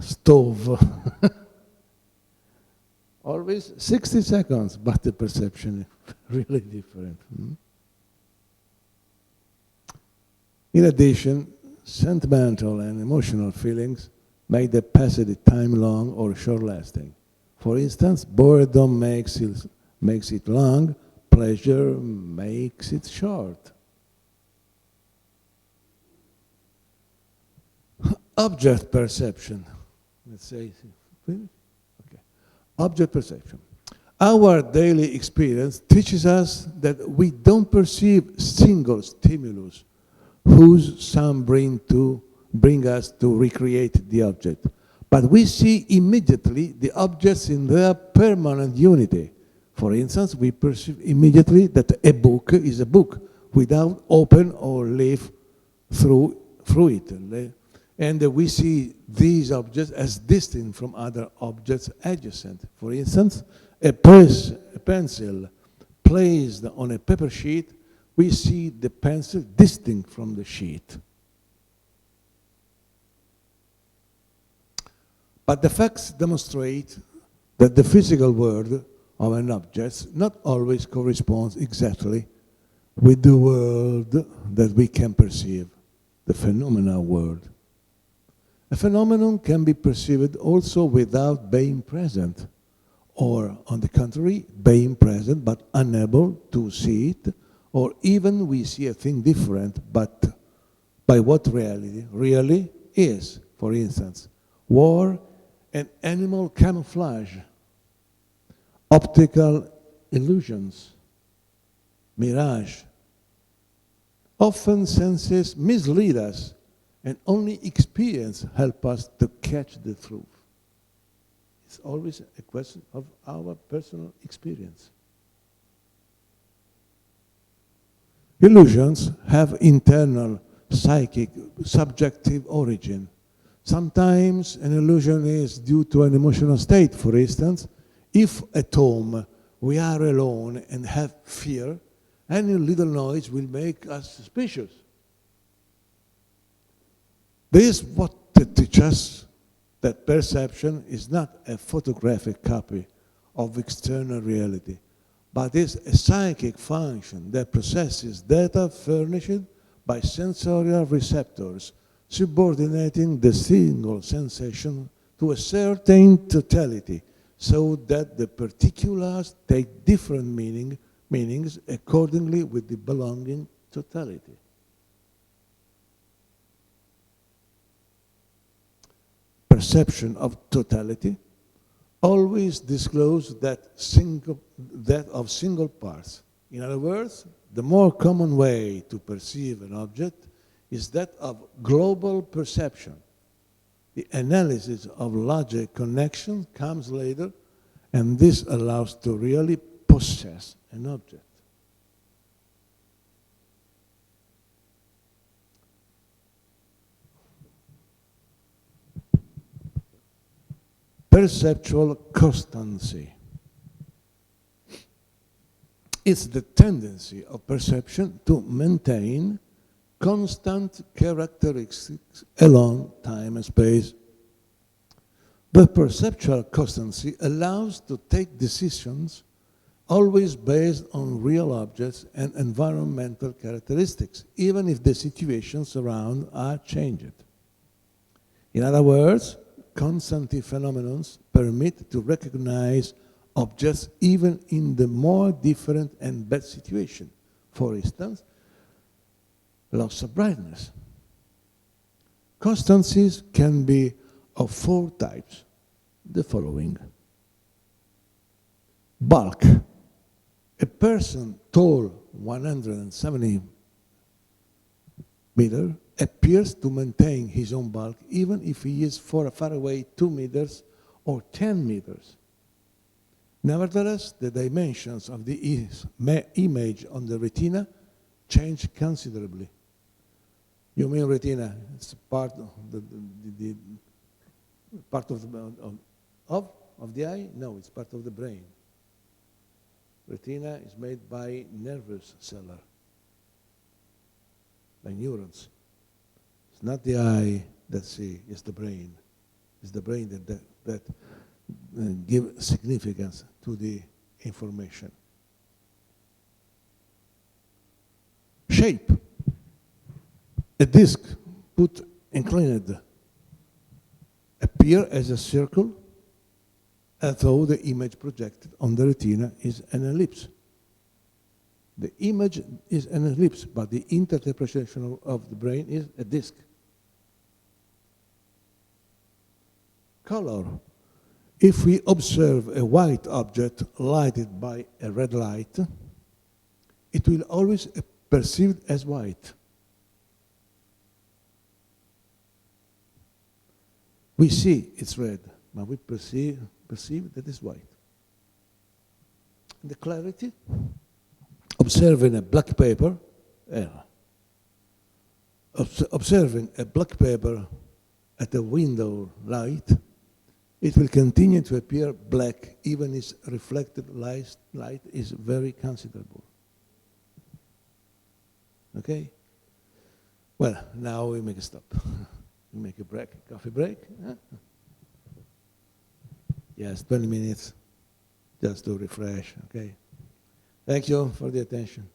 stove. Always 60 seconds, but the perception is really different. In addition, sentimental and emotional feelings make the passage time long or short-lasting. For instance, boredom makes it long, pleasure makes it short. Object perception. Let's say, okay. Object perception. Our daily experience teaches us that we don't perceive single stimulus whose sum bring us to recreate the object. But we see immediately the objects in their permanent unity. For instance, we perceive immediately that a book is a book without open or leaf through it. And we see these objects as distinct from other objects adjacent. For instance, a pencil placed on a paper sheet, we see the pencil distinct from the sheet. But the facts demonstrate that the physical world of an object not always corresponds exactly with the world that we can perceive, the phenomenal world. A phenomenon can be perceived also without being present, or on the contrary, being present but unable to see it, or even we see a thing different but by what reality really is. For instance, war and animal camouflage, optical illusions, mirage. Often senses mislead us, and only experience helps us to catch the truth. It's always a question of our personal experience. Illusions have internal, psychic, subjective origin. Sometimes an illusion is due to an emotional state. For instance, if at home we are alone and have fear, any little noise will make us suspicious. This is what teaches us that perception is not a photographic copy of external reality, but is a psychic function that processes data furnished by sensorial receptors, subordinating the single sensation to a certain totality, so that the particulars take different meanings accordingly with the belonging totality. Perception of totality always discloses that of single parts. In other words, the more common way to perceive an object is that of global perception. The analysis of logic connection comes later, and this allows to really possess an object. Perceptual constancy. It's the tendency of perception to maintain constant characteristics along time and space. The perceptual constancy allows to take decisions always based on real objects and environmental characteristics, even if the situations around are changed. In other words, constancy phenomena permit to recognize objects even in the more different and bad situation. For instance, loss of brightness. Constancies can be of 4 types, the following. Bulk. A person tall 170 meters appears to maintain his own bulk even if he is far away 2 meters or 10 meters. Nevertheless, the dimensions of the image on the retina change considerably. You mean retina? It's part of the part of the eye? No, it's part of the brain. Retina is made by nervous cells, by neurons. It's not the eye that sees, it's the brain. It's the brain that gives significance to the information. Shape. A disk put inclined appear as a circle, although the image projected on the retina is an ellipse. The image is an ellipse, but the interpretation of the brain is a disk. Color. If we observe a white object lighted by a red light, it will always be perceived as white. We see it's red, but we perceive that it's white. The clarity, observing a black paper, observing a black paper at a window light, it will continue to appear black even its reflected light is very considerable. Okay? Well, now we make a stop. We make a break, coffee break. Huh? Yes, 20 minutes just to refresh, okay? Thank you for the attention.